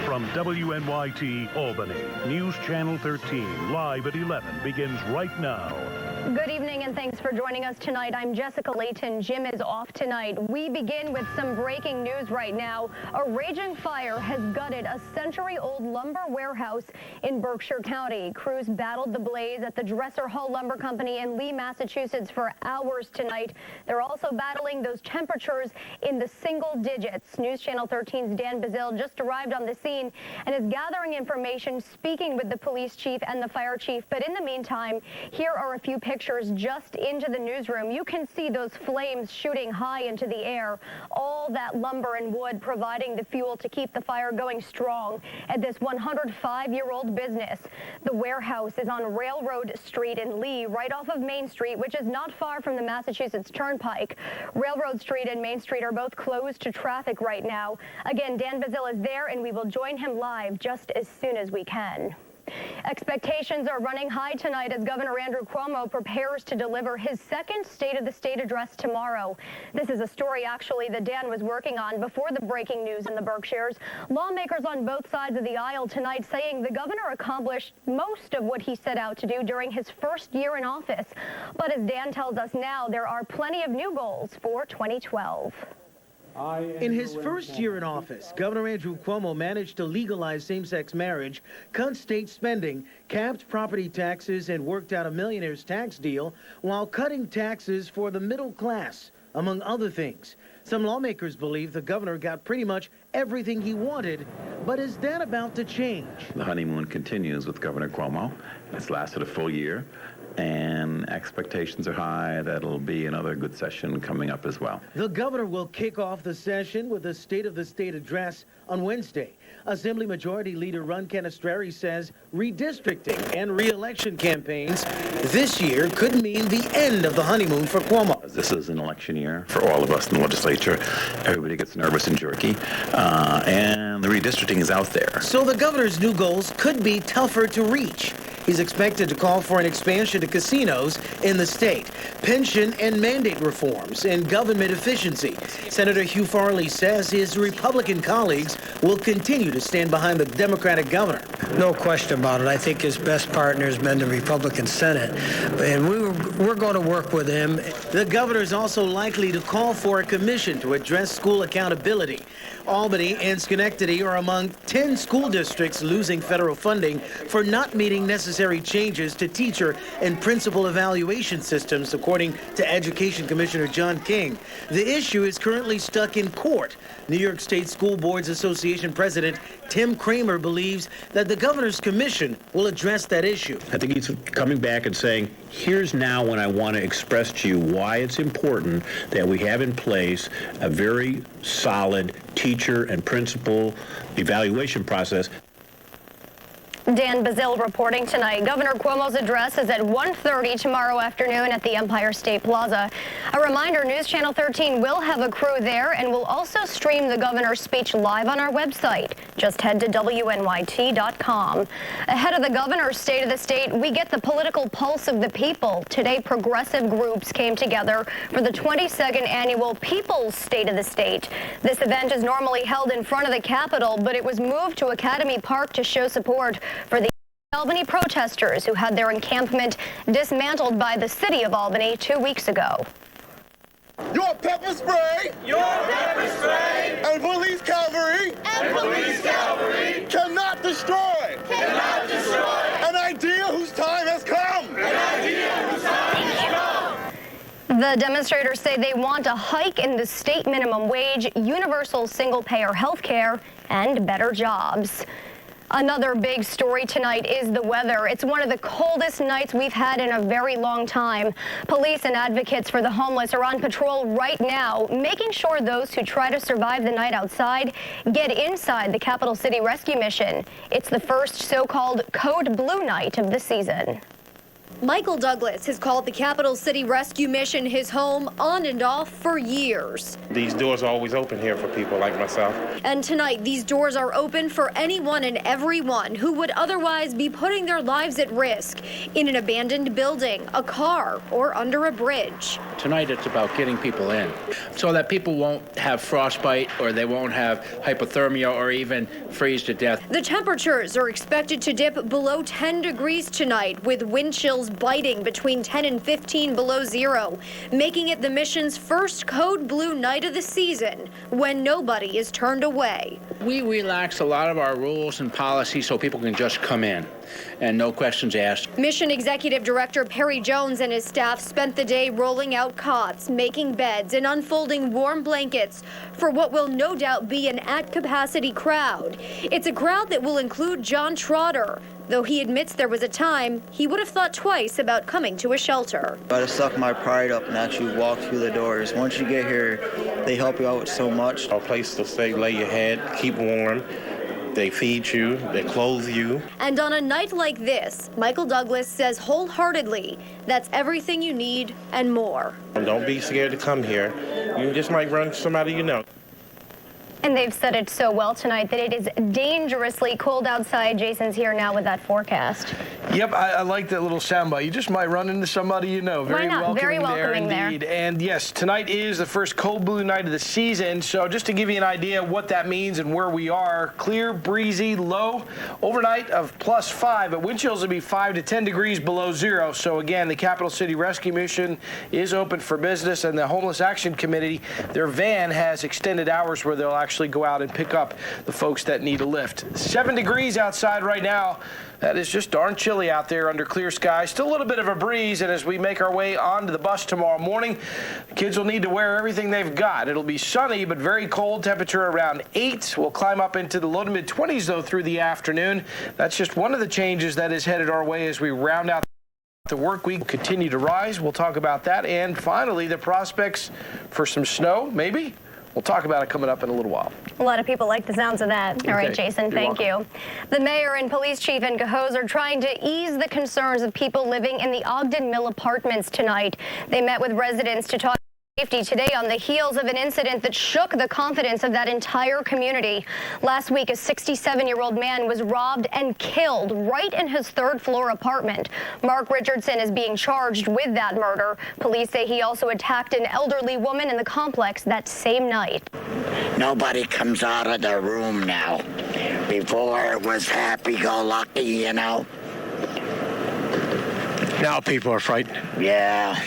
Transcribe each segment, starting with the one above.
From WNYT Albany, News Channel 13, live at 11, begins right now. Good evening and thanks for joining us tonight. I'm Jessica Layton. Jim is off tonight. We begin with some breaking news right now. A raging fire has gutted a century-old lumber warehouse in Berkshire County. Crews battled the blaze at the Dresser Hall Lumber Company in Lee, Massachusetts for hours tonight. They're also battling those temperatures in the single digits. News Channel 13's Dan Bazile just arrived on the scene and is gathering information, speaking with the police chief and the fire chief. But in the meantime, here are a few pictures just into the newsroom. You can see those flames shooting high into the air. All that lumber and wood providing the fuel to keep the fire going strong at this 105-year-old business. The warehouse is on Railroad Street in Lee, right off of Main Street, which is not far from the Massachusetts Turnpike. Railroad Street and Main Street are both closed to traffic right now. Again, Dan Bazile is there, and we will join him live just as soon as we can. Expectations are running high tonight as Governor Andrew Cuomo prepares to deliver his second State of the State address tomorrow. This is a story, actually, that Dan was working on before the breaking news in the Berkshires. Lawmakers on both sides of the aisle tonight saying the governor accomplished most of what he set out to do during his first year in office. But as Dan tells us now, there are plenty of new goals for 2012. In his first year in office, Governor Andrew Cuomo managed to legalize same-sex marriage, cut state spending, capped property taxes, and worked out a millionaire's tax deal while cutting taxes for the middle class, among other things. Some lawmakers believe the governor got pretty much everything he wanted, but is that about to change? The honeymoon continues with Governor Cuomo. It's lasted a full year, and expectations are high that it'll be another good session coming up as well. The governor will kick off the session with a State of the State address on Wednesday. Assembly Majority Leader Ron Canestrari says redistricting and re-election campaigns this year could mean the end of the honeymoon for Cuomo. This is an election year for all of us in the legislature. Everybody gets nervous and jerky, and the redistricting is out there. So the governor's new goals could be tougher to reach. He's expected to call for an expansion to casinos in the state, pension and mandate reforms, and government efficiency. Senator Hugh Farley says his Republican colleagues will continue to stand behind the Democratic governor. No question about it. I think his best partner has been the Republican Senate, and we're going to work with him. The governor is also likely to call for a commission to address school accountability. Albany and Schenectady are among 10 school districts losing federal funding for not meeting necessary changes to teacher and principal evaluation systems, according to Education Commissioner John King. The issue is currently stuck in court. New York State School Boards Association President Tim Kramer believes that the governor's commission will address that issue. I think he's coming back and saying, here's now when I want to express to you why it's important that we have in place a very solid teacher and principal evaluation process. Dan Bazile reporting tonight. Governor Cuomo's address is at 1:30 tomorrow afternoon at the Empire State Plaza. A reminder, News Channel 13 will have a crew there and will also stream the governor's speech live on our website. Just head to WNYT.com. Ahead of the governor's State of the State, we get the political pulse of the people. Today, progressive groups came together for the 22nd annual People's State of the State. This event is normally held in front of the Capitol, but it was moved to Academy Park to show support for the Albany protesters who had their encampment dismantled by the city of Albany 2 weeks ago. Your pepper spray! Your pepper spray! And police cavalry! And police cavalry! Cannot destroy! Cannot destroy! An idea whose time has come! An idea whose time has come! The demonstrators say they want a hike in the state minimum wage, universal single-payer health care, and better jobs. Another big story tonight is the weather. It's one of the coldest nights we've had in a very long time. Police and advocates for the homeless are on patrol right now, making sure those who try to survive the night outside get inside the Capital City Rescue Mission. It's the first so-called Code Blue night of the season. Michael Douglas has called the Capital City Rescue Mission his home on and off for years. These doors are always open here for people like myself. And tonight, these doors are open for anyone and everyone who would otherwise be putting their lives at risk in an abandoned building, a car, or under a bridge. Tonight, it's about getting people in so that people won't have frostbite or they won't have hypothermia or even freeze to death. The temperatures are expected to dip below 10 degrees tonight, with wind chills biting between 10 and 15 below zero, making it the mission's first code blue night of the season when nobody is turned away. We relax a lot of our rules and policies so people can just come in and no questions asked. Mission Executive Director Perry Jones and his staff spent the day rolling out cots, making beds, and unfolding warm blankets for what will no doubt be an at-capacity crowd. It's a crowd that will include John Trotter, though he admits there was a time he would have thought twice about coming to a shelter. I just suck my pride up and actually walk through the doors. Once you get here, they help you out so much. A place to stay, lay your head, keep warm. They feed you, they clothe you. And on a night like this, Michael Douglas says wholeheartedly that's everything you need and more. And don't be scared to come here. You just might run into somebody you know. And they've said it so well tonight that it is dangerously cold outside. Jason's here now with that forecast. Yep, I like that little soundbite. You just might run into somebody you know. Why not? Very welcoming there, indeed. And yes, tonight is the first cold blue night of the season. So just to give you an idea of what that means and where we are, clear, breezy, low, overnight of +5, but wind chills will be 5 to 10 degrees below zero. So again, the Capital City Rescue Mission is open for business, and the Homeless Action Committee, their van has extended hours where they'll actually go out and pick up the folks that need a lift. 7 degrees outside right now. That is just darn chilly out there under clear skies. Still a little bit of a breeze, and as we make our way onto the bus tomorrow morning, the kids will need to wear everything they've got. It'll be sunny but very cold, temperature around 8. We'll climb up into the low to mid-20s, though, through the afternoon. That's just one of the changes that is headed our way as we round out the work week. Continue to rise. We'll talk about that. And finally, the prospects for some snow, maybe. We'll talk about it coming up in a little while. A lot of people like the sounds of that. All right, Jason, thank you. The mayor and police chief in Gough are trying to ease the concerns of people living in the Ogden Mill apartments tonight. They met with residents to talk safety today on the heels of an incident that shook the confidence of that entire community. Last week, a 67-year-old man was robbed and killed right in his third-floor apartment. Mark Richardson is being charged with that murder. Police say he also attacked an elderly woman in the complex that same night. Nobody comes out of their room now. Before it was happy-go-lucky, you know. Now people are frightened. Yeah.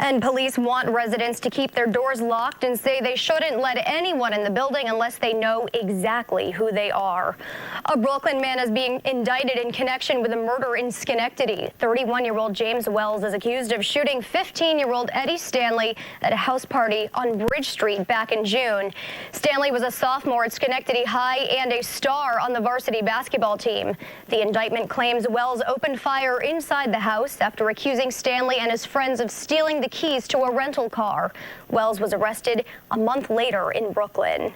And police want residents to keep their doors locked and say they shouldn't let anyone in the building unless they know exactly who they are. A Brooklyn man is being indicted in connection with a murder in Schenectady. 31-year-old James Wells is accused of shooting 15-year-old Eddie Stanley at a house party on Bridge Street back in June. Stanley was a sophomore at Schenectady High and a star on the varsity basketball team. The indictment claims Wells opened fire inside the house after accusing Stanley and his friends of stealing the keys to a rental car. Wells was arrested a month later in Brooklyn.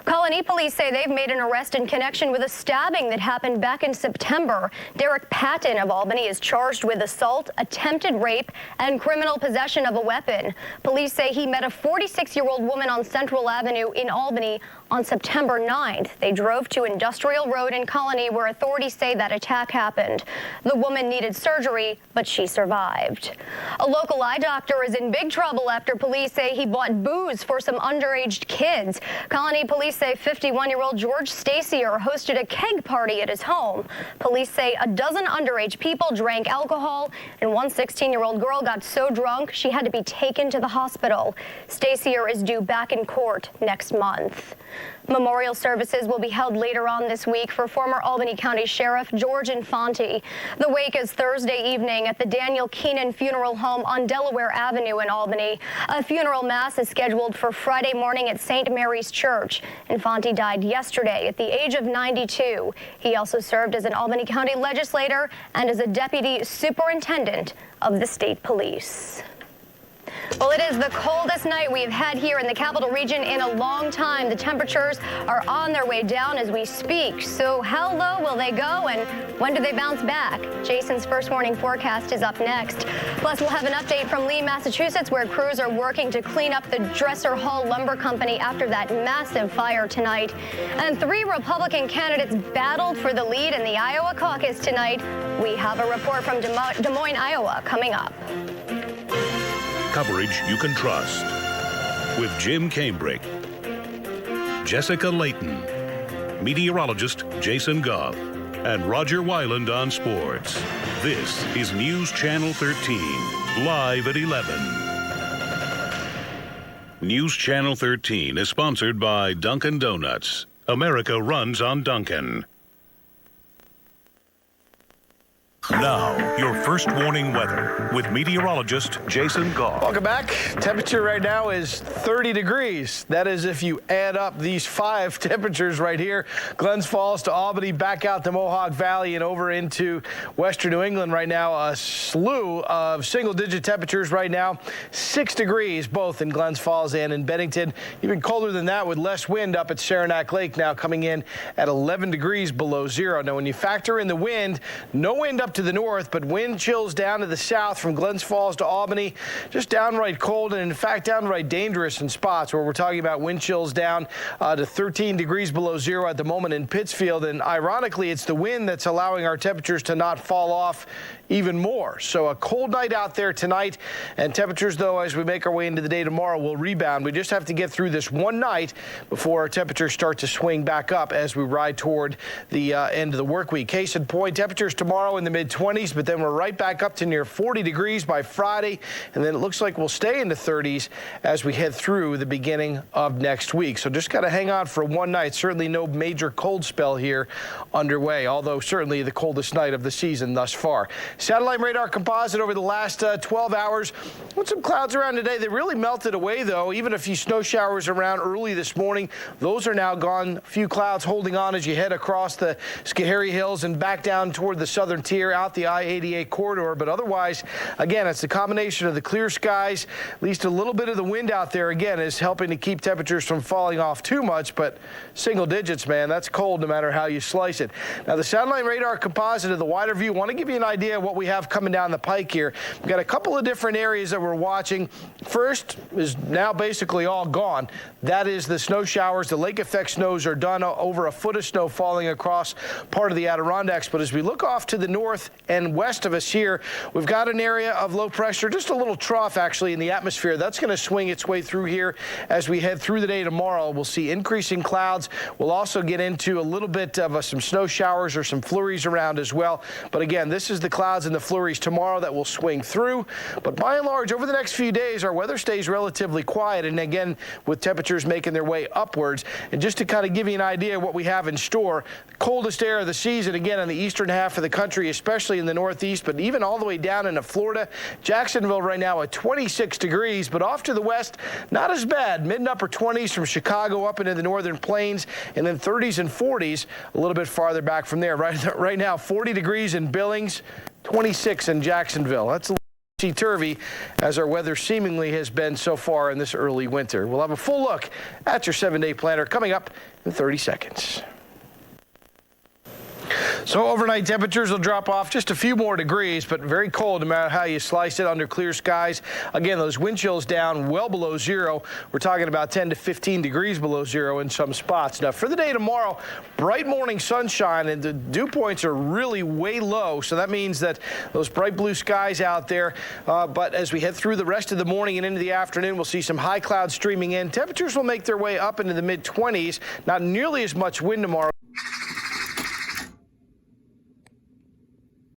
Colony police say they've made an arrest in connection with a stabbing that happened back in September. Derek Patton of Albany is charged with assault, attempted rape, and criminal possession of a weapon. Police say he met a 46-year-old woman on Central Avenue in Albany on September 9th. They drove to Industrial Road in Colony, where authorities say that attack happened. The woman needed surgery, but she survived. A local eye doctor is in big trouble after police say he bought booze for some underage kids. Colony police say 51-year-old George Stasier hosted a keg party at his home. Police say a dozen underage people drank alcohol, and one 16-year-old girl got so drunk she had to be taken to the hospital. Stasier is due back in court next month. Memorial services will be held later on this week for former Albany County Sheriff George Infante. The wake is Thursday evening at the Daniel Keenan Funeral Home on Delaware Avenue in Albany. A funeral mass is scheduled for Friday morning at St. Mary's Church. Infante died yesterday at the age of 92. He also served as an Albany County legislator and as a deputy superintendent of the state police. Well, it is the coldest night we've had here in the capital region in a long time. The temperatures are on their way down as we speak. So how low will they go and when do they bounce back? Jason's first warning forecast is up next. Plus, we'll have an update from Lee, Massachusetts, where crews are working to clean up the Dresser Hall Lumber Company after that massive fire tonight. And 3 Republican candidates battled for the lead in the Iowa caucus tonight. We have a report from Des Moines, Iowa, coming up. Coverage you can trust. With Jim Cambrick, Jessica Layton, meteorologist Jason Gough, and Roger Weiland on sports. This is News Channel 13, live at 11. News Channel 13 is sponsored by Dunkin' Donuts. America runs on Dunkin'. Now, your first warning weather with meteorologist Jason Gough. Welcome back. Temperature right now is 30 degrees. That is if you add up these 5 temperatures right here. Glens Falls to Albany, back out to Mohawk Valley and over into western New England right now. A slew of single-digit temperatures right now. 6 degrees both in Glens Falls and in Bennington. Even colder than that with less wind up at Saranac Lake now coming in at 11 degrees below zero. Now, when you factor in the wind, no wind up to the north, but wind chills down to the south from Glens Falls to Albany. Just downright cold and, in fact, downright dangerous in spots where we're talking about wind chills down to 13 degrees below zero at the moment in Pittsfield. And ironically, it's the wind that's allowing our temperatures to not fall off even more. So a cold night out there tonight, and temperatures, though, as we make our way into the day tomorrow, will rebound. We just have to get through this one night before our temperatures start to swing back up as we ride toward the end of the work week. Case in point, temperatures tomorrow in the mid-20s, but then we're right back up to near 40 degrees by Friday, and then it looks like we'll stay in the 30s as we head through the beginning of next week. So just got to hang on for one night. Certainly no major cold spell here underway, although certainly the coldest night of the season thus far. Satellite radar composite over the last 12 hours. With some clouds around today, they really melted away, though. Even a few snow showers around early this morning. Those are now gone. A few clouds holding on as you head across the Schoharie Hills and back down toward the southern tier out the I-88 corridor. But otherwise, again, it's the combination of the clear skies. At least a little bit of the wind out there, again, is helping to keep temperatures from falling off too much. But single digits, man, that's cold no matter how you slice it. Now, the satellite radar composite of the wider view, want to give you an idea of what we have coming down the pike here. We've got a couple of different areas that we're watching. First is now basically all gone. That is the snow showers. The lake effect snows are done. Over a foot of snow falling across part of the Adirondacks. But as we look off to the north and west of us here, we've got an area of low pressure, just a little trough actually in the atmosphere. That's going to swing its way through here as we head through the day tomorrow. We'll see increasing clouds. We'll also get into a little bit of some snow showers or some flurries around as well. But again, this is the clouds and the flurries tomorrow that will swing through. But by and large, over the next few days, our weather stays relatively quiet. And again, with temperatures making their way upwards. And just to kind of give you an idea of what we have in store, coldest air of the season, again, in the eastern half of the country, especially in the northeast, but even all the way down into Florida. Jacksonville right now at 26 degrees, but off to the west, not as bad. Mid and upper 20s from Chicago up into the northern plains, and then 30s and 40s a little bit farther back from there. Right now, 40 degrees in Billings, 26 in Jacksonville. That's a little topsy-turvy as our weather seemingly has been so far in this early winter. We'll have a full look at your 7-day planner coming up in 30 seconds. So overnight temperatures will drop off just a few more degrees, but very cold no matter how you slice it under clear skies. Again, those wind chills down well below zero. We're talking about 10 to 15 degrees below zero in some spots. Now, for the day tomorrow, bright morning sunshine, and the dew points are really way low. So that means that those bright blue skies out there. But as we head through the rest of the morning and into the afternoon, we'll see some high clouds streaming in. Temperatures will make their way up into the mid-20s. Not nearly as much wind tomorrow.